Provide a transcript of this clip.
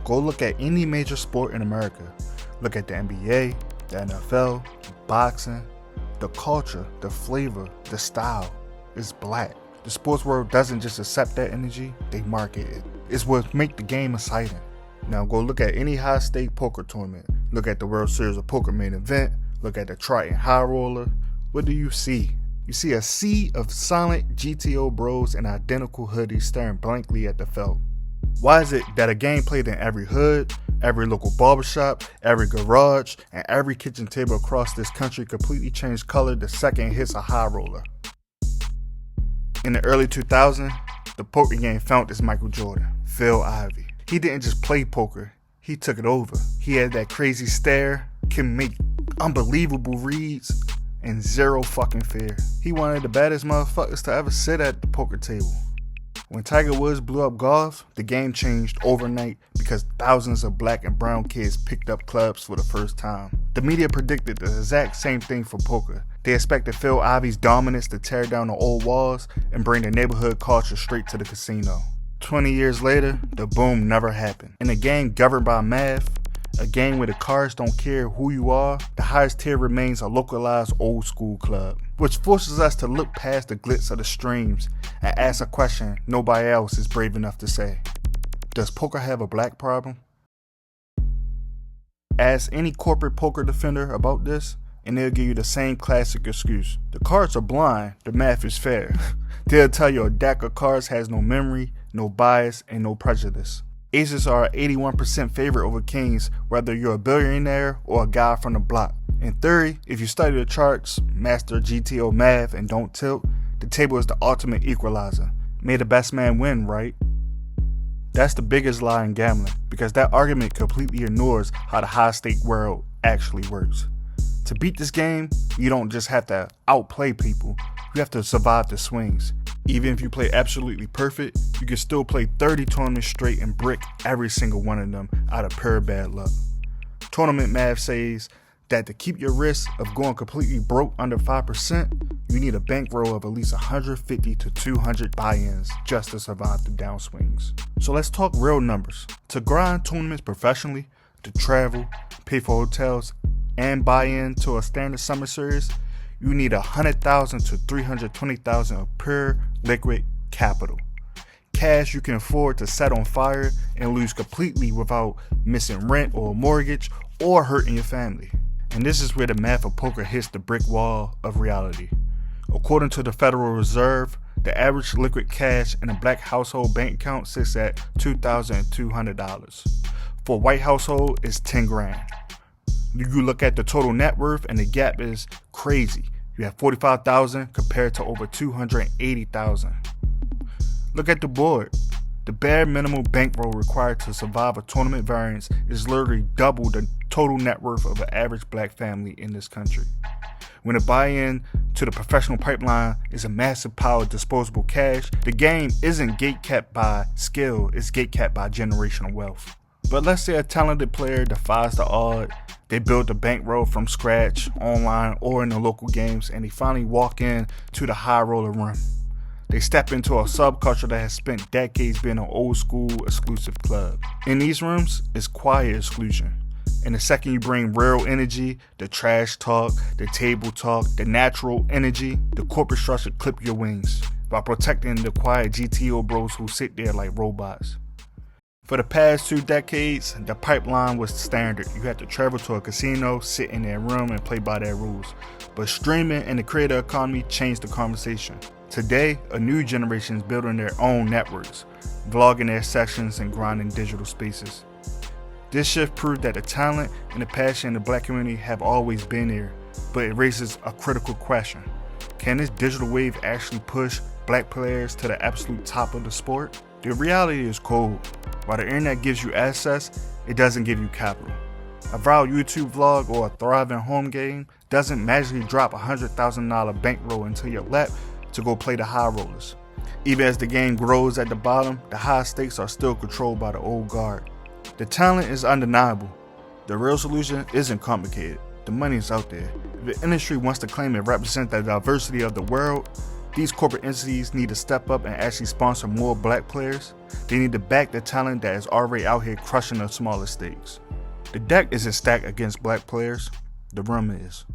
Go look at any major sport in America. Look at the NBA, the NFL, boxing. The culture, the flavor, the style is black. The sports world doesn't just accept that energy, they market it. It's what makes the game exciting. Now go look at any high-stake poker tournament. Look at the World Series of Poker main event. Look at the Triton High Roller. What do you see? You see a sea of silent GTO bros in identical hoodies staring blankly at the felt. Why is it that a game played in every hood, every local barbershop, every garage, and every kitchen table across this country completely changed color the second it hits a high roller? In the early 2000s, the poker game found its Michael Jordan, Phil Ivey. He didn't just play poker, he took it over. He had that crazy stare, can make unbelievable reads, and zero fucking fear. He one of the baddest motherfuckers to ever sit at the poker table. When Tiger Woods blew up golf, the game changed overnight because thousands of black and brown kids picked up clubs for the first time. The media predicted the exact same thing for poker. They expected Phil Ivey's dominance to tear down the old walls and bring the neighborhood culture straight to the casino. 20 years later, the boom never happened. In a game governed by math, a game where the cards don't care who you are, the highest tier remains a localized old school club, which forces us to look past the glitz of the streams and ask a question nobody else is brave enough to say. Does poker have a black problem? Ask any corporate poker defender about this, and they'll give you the same classic excuse. The cards are blind, the math is fair. They'll tell you a deck of cards has no memory, no bias, and no prejudice. Aces are an 81% favorite over kings, whether you're a billionaire or a guy from the block. In theory, if you study the charts, master GTO math, and don't tilt, the table is the ultimate equalizer. May the best man win, right? That's the biggest lie in gambling, because that argument completely ignores how the high-stake world actually works. To beat this game, you don't just have to outplay people, you have to survive the swings. Even if you play absolutely perfect, you can still play 30 tournaments straight and brick every single one of them out of pure bad luck. Tournament math says that to keep your risk of going completely broke under 5%, you need a bankroll of at least 150 to 200 buy-ins just to survive the downswings. So let's talk real numbers. To grind tournaments professionally, to travel, pay for hotels, and buy in to a standard summer series, you need 100,000 to 320,000 of pure liquid capital. Cash you can afford to set on fire and lose completely without missing rent or mortgage or hurting your family. And this is where the math of poker hits the brick wall of reality. According to the Federal Reserve, the average liquid cash in a black household bank account sits at $2,200. For a white household, it's 10 grand. You look at the total net worth and the gap is crazy. You have 45,000 compared to over 280,000. Look at the board. The bare minimum bankroll required to survive a tournament variance is literally double the total net worth of an average black family in this country. When the buy-in to the professional pipeline is a massive pile of disposable cash, the game isn't gate-capped by skill, it's gate-capped by generational wealth. But let's say a talented player defies the odds. They build a bankroll from scratch, online or in the local games, and they finally walk in to the high roller run. They step into a subculture that has spent decades being an old school exclusive club. In these rooms, it's quiet exclusion. And the second you bring real energy, the trash talk, the table talk, the natural energy, the corporate structure clip your wings by protecting the quiet GTO bros who sit there like robots. For the past 2 decades, the pipeline was standard. You had to travel to a casino, sit in their room, and play by their rules. But streaming and the creator economy changed the conversation. Today, a new generation is building their own networks, vlogging their sessions and grinding digital spaces. This shift proved that the talent and the passion in the black community have always been there, but it raises a critical question. Can this digital wave actually push black players to the absolute top of the sport? The reality is cold. While the internet gives you access, it doesn't give you capital. A viral YouTube vlog or a thriving home game doesn't magically drop $100,000 bankroll into your lap to go play the high rollers. Even as the game grows at the bottom, the high stakes are still controlled by the old guard. The talent is undeniable. The real solution isn't complicated. The money is out there. If the industry wants to claim it represents the diversity of the world, These corporate entities need to step up and actually sponsor more black players. They need to back the talent that is already out here crushing the smaller stakes. The deck isn't stacked against black players, the rim is.